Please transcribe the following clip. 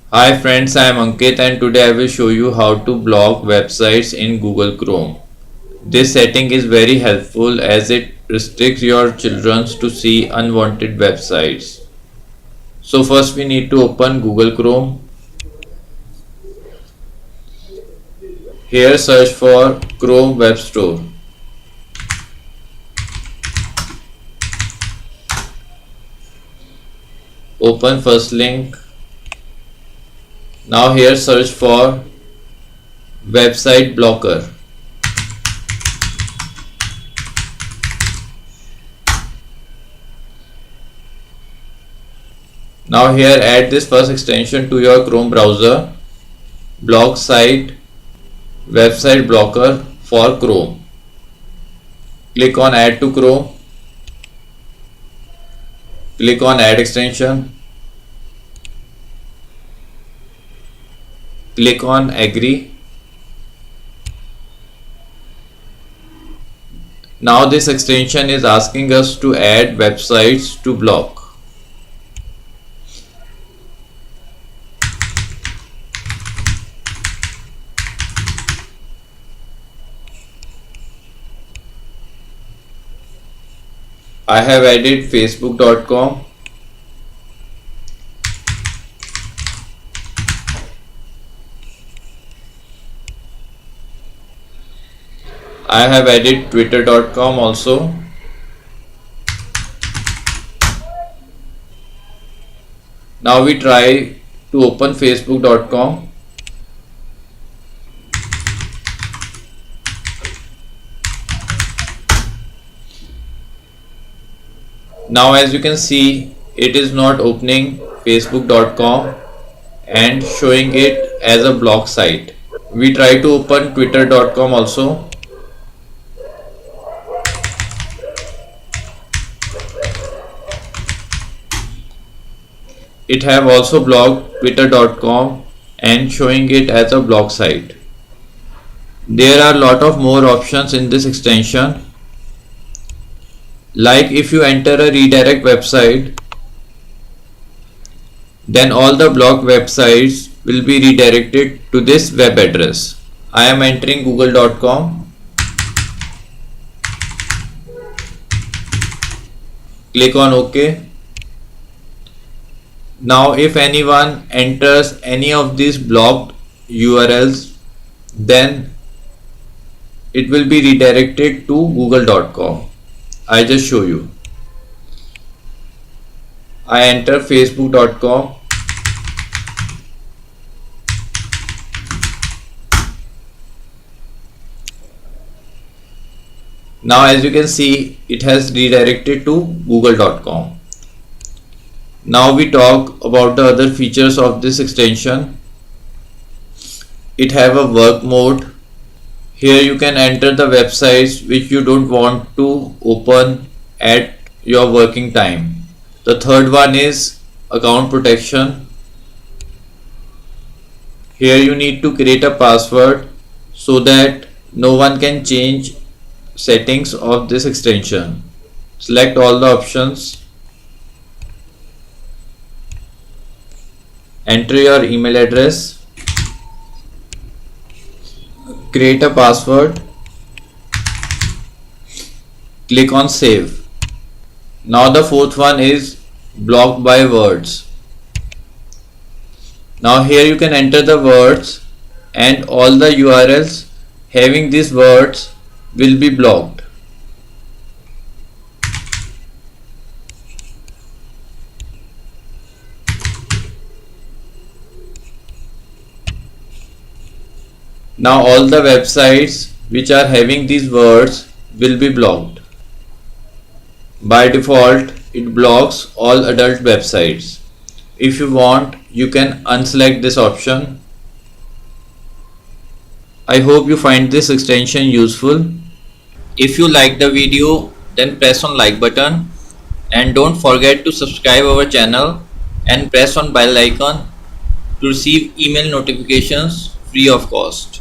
Hi friends, I am Ankit and today I will show you how to block websites in Google Chrome. This setting is very helpful as it restricts your children to see unwanted websites. So first we need to open Google Chrome. Here search for Chrome Web Store. Open first link. Now here search for website blocker. Now here add this first extension to your Chrome browser. Block site website blocker for Chrome. Click on add to Chrome. Click on add extension. Click on agree. Now this extension is asking us to add websites to block. I have added facebook.com. I have added twitter.com also. Now we try to open facebook.com. Now as you can see, it is not opening facebook.com and showing it as a block site. We try to open twitter.com also. It have also blocked twitter.com and showing it as a block site. There are a lot of more options in this extension. Like if you enter a redirect website, then all the blocked websites will be redirected to this web address. I am entering google.com. Click on OK. Now if anyone enters any of these blocked URLs, then it will be redirected to google.com. I just show you. I enter facebook.com. Now as you can see, it has redirected to google.com. Now we talk about the other features of this extension. It have a work mode. Here you can enter the websites which you don't want to open at your working time. The third one is account protection. Here you need to create a password so that no one can change settings of this extension. Select all the options. Enter your email address. Create a password. Click on save. Now the fourth one is blocked by words. Now here you can enter the words and all the URLs having these words will be blocked. Now all the websites which are having these words will be blocked. By default, it blocks all adult websites. If you want, you can unselect this option. I hope you find this extension useful. If you like the video, then press on like button and don't forget to subscribe our channel and press on bell icon to receive email notifications free of cost.